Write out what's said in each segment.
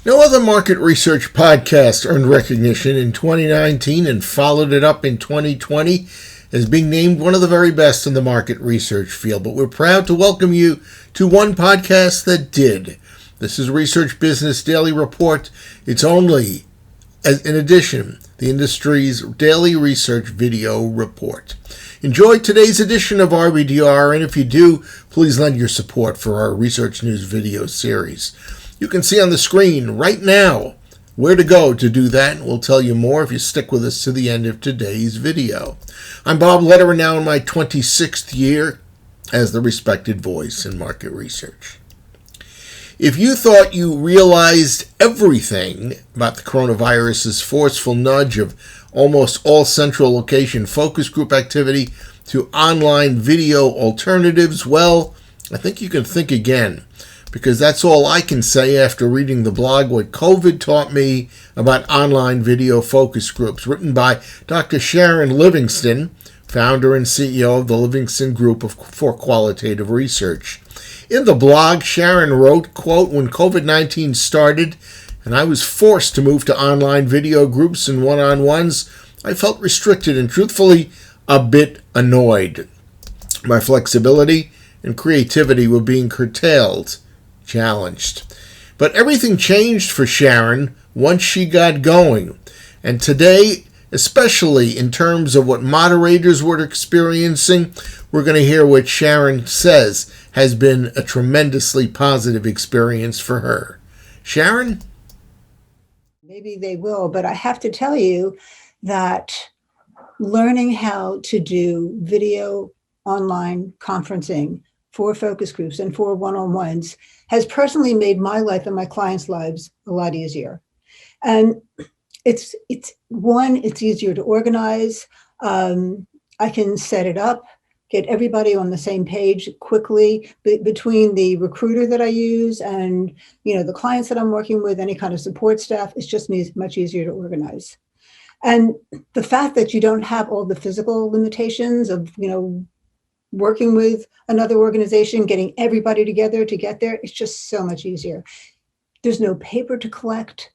No other market research podcast earned recognition in 2019 and followed it up in 2020 as being named one of the very best in the market research field. But we're proud to welcome you to one podcast that did. This is Research Business Daily Report. It's only, in addition, the industry's daily research video report. Enjoy today's edition of RBDR, and if you do, please lend your support for our Research News video series. You can see on the screen right now where to go to do that, and we'll tell you more if you stick with us to the end of today's video. I'm Bob Lederer, now in my 26th year as the respected voice in market research. If you thought you realized everything about the coronavirus's forceful nudge of almost all central location focus group activity to online video alternatives, well, I think you can think again, because that's all I can say after reading the blog What COVID Taught Me About Online Video Focus Groups, written by Dr. Sharon Livingston, founder and CEO of the Livingston Group for Qualitative Research. In the blog, Sharon wrote, quote, "When COVID-19 started and I was forced to move to online video groups and one-on-ones, I felt restricted and truthfully a bit annoyed. My flexibility and creativity were being curtailed, challenged. But everything changed for Sharon once she got going. And today, especially in terms of what moderators were experiencing, we're going to hear what Sharon says has been a tremendously positive experience for her. Sharon? Maybe they will, but I have to tell you that learning how to do video online conferencing for focus groups and for one-on-ones has personally made my life and my clients' lives a lot easier. And it's easier to organize. I can set it up, get everybody on the same page quickly between the recruiter that I use and the clients that I'm working with, any kind of support staff. It's just much easier to organize. And the fact that you don't have all the physical limitations of working with another organization, getting everybody together to get there, it's just so much easier. There's no paper to collect.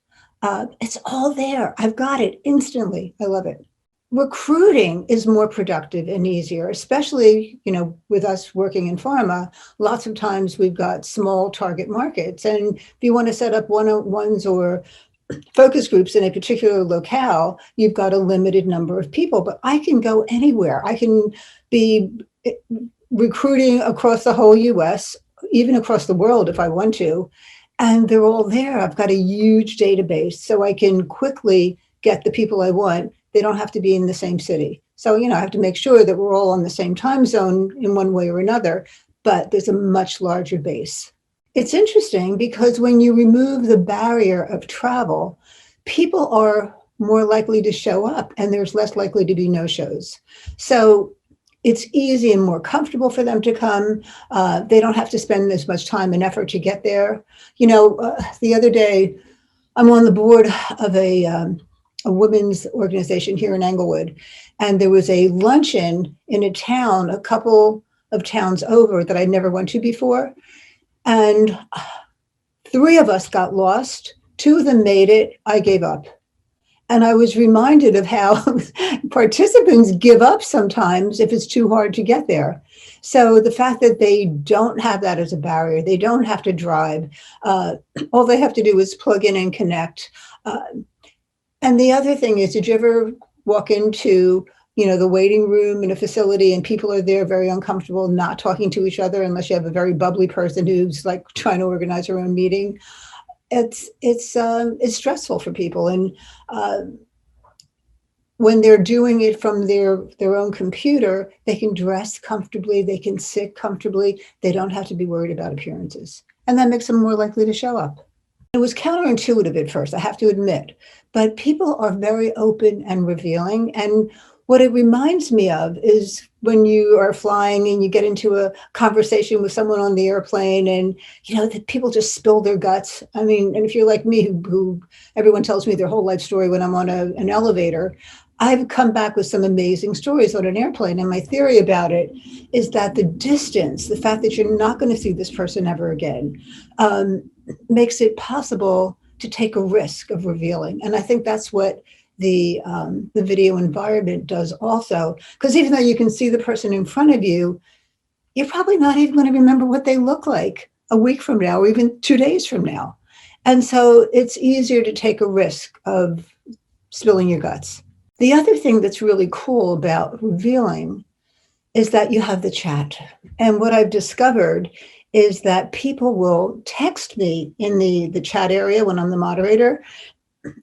It's all there. I've got it instantly. I love it. Recruiting is more productive and easier, especially, with us working in pharma. Lots of times we've got small target markets. And if you want to set up one-on-ones or focus groups in a particular locale, you've got a limited number of people, but I can go anywhere. I can be recruiting across the whole US, even across the world if I want to, and they're all there. I've got a huge database, so I can quickly get the people I want. They don't have to be in the same city. So, I have to make sure that we're all on the same time zone in one way or another, but there's a much larger base. It's interesting because when you remove the barrier of travel, people are more likely to show up and there's less likely to be no-shows. So it's easy and more comfortable for them to come. They don't have to spend as much time and effort to get there. The other day, I'm on the board of a women's organization here in Englewood, and there was a luncheon in a town, a couple of towns over that I never went to before. And 3 of us got lost. 2 of them made it. I gave up. And I was reminded of how participants give up sometimes if it's too hard to get there. So the fact that they don't have that as a barrier, they don't have to drive. All they have to do is plug in and connect. And the other thing is, did you ever walk into the waiting room in a facility and people are there very uncomfortable, not talking to each other unless you have a very bubbly person who's like trying to organize her own meeting? It's stressful for people. And when they're doing it from their own computer, they can dress comfortably, they can sit comfortably, they don't have to be worried about appearances. And that makes them more likely to show up. It was counterintuitive at first, I have to admit, but people are very open and revealing. And what it reminds me of is when you are flying and you get into a conversation with someone on the airplane and, the people just spill their guts. I mean, and if you're like me, who everyone tells me their whole life story when I'm on an elevator, I've come back with some amazing stories on an airplane. And my theory about it is that the distance, the fact that you're not going to see this person ever again, makes it possible to take a risk of revealing. And I think that's what the video environment does also, because even though you can see the person in front of you, you're probably not even going to remember what they look like a week from now or even 2 days from now. And so it's easier to take a risk of spilling your guts. The other thing that's really cool about revealing is that you have the chat. And what I've discovered is that people will text me in the chat area when I'm the moderator,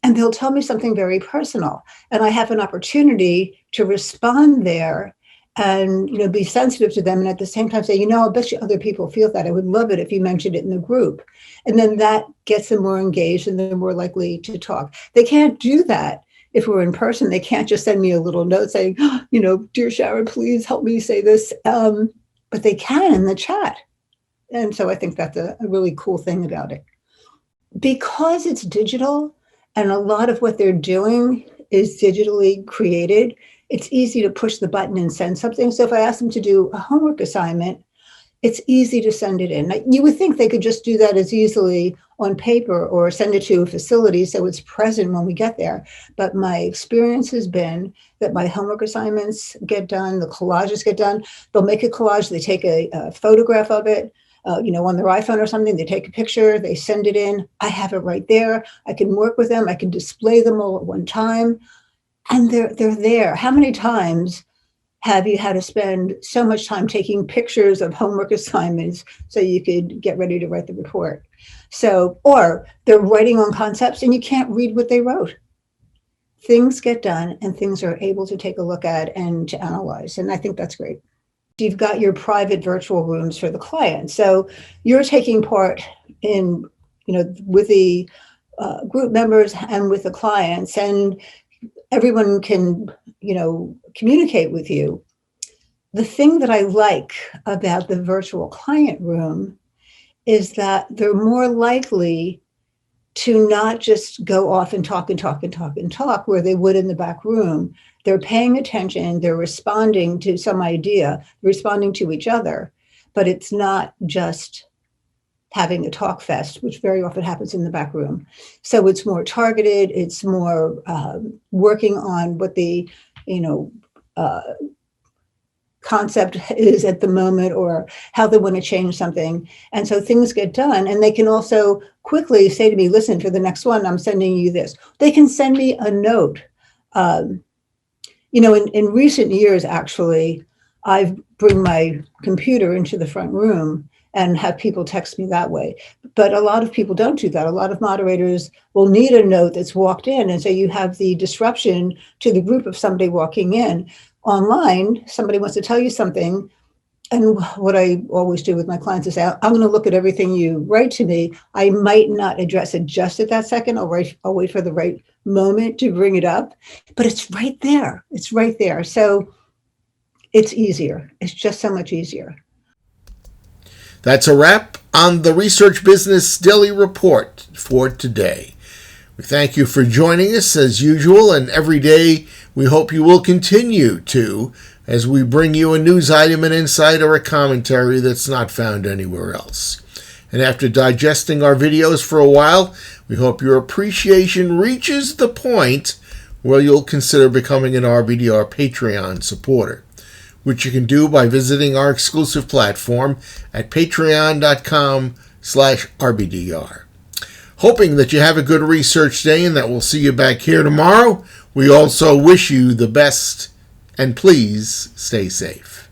and they'll tell me something very personal. And I have an opportunity to respond there and be sensitive to them, and at the same time say, I bet you other people feel that. I would love it if you mentioned it in the group. And then that gets them more engaged and they're more likely to talk. They can't do that if we're in person. They can't just send me a little note saying, dear Sharon, please help me say this. But they can in the chat. And so I think that's a really cool thing about it. Because it's digital and a lot of what they're doing is digitally created, it's easy to push the button and send something. So if I ask them to do a homework assignment, it's easy to send it in. You would think they could just do that as easily on paper or send it to a facility so it's present when we get there. But my experience has been that my homework assignments get done, the collages get done. They'll make a collage, they take a photograph of it, on their iPhone or something, they take a picture, they send it in. I have it right there. I can work with them. I can display them all at one time. And they're there. How many times have you had to spend so much time taking pictures of homework assignments so you could get ready to write the report? So, or they're writing on concepts and you can't read what they wrote. Things get done and things are able to take a look at and to analyze. And I think that's great. You've got your private virtual rooms for the client. So you're taking part in, with the group members and with the clients, and everyone can, communicate with you. The thing that I like about the virtual client room is that they're more likely to not just go off and talk where they would in the back room. They're paying attention, they're responding to some idea, responding to each other, but it's not just having a talk fest, which very often happens in the back room. So it's more targeted, it's more working on what the, concept is at the moment or how they want to change something. And so things get done, and they can also quickly say to me, listen, for the next one, I'm sending you this. They can send me a note. In recent years, actually, I bring my computer into the front room and have people text me that way. But a lot of people don't do that. A lot of moderators will need a note that's walked in. And so you have the disruption to the group of somebody walking in. Online, somebody wants to tell you something. And what I always do with my clients is say, I'm going to look at everything you write to me. I might not address it just at that second. I'll wait for the right moment to bring it up. But it's right there. It's right there. So it's easier. It's just so much easier. That's a wrap on the Research Business Daily Report for today. We thank you for joining us as usual, and every day we hope you will continue to, as we bring you a news item, an insight, or a commentary that's not found anywhere else. And after digesting our videos for a while, we hope your appreciation reaches the point where you'll consider becoming an RBDR Patreon supporter, which you can do by visiting our exclusive platform at patreon.com/RBDR. Hoping that you have a good research day and that we'll see you back here tomorrow, we also wish you the best, and please stay safe.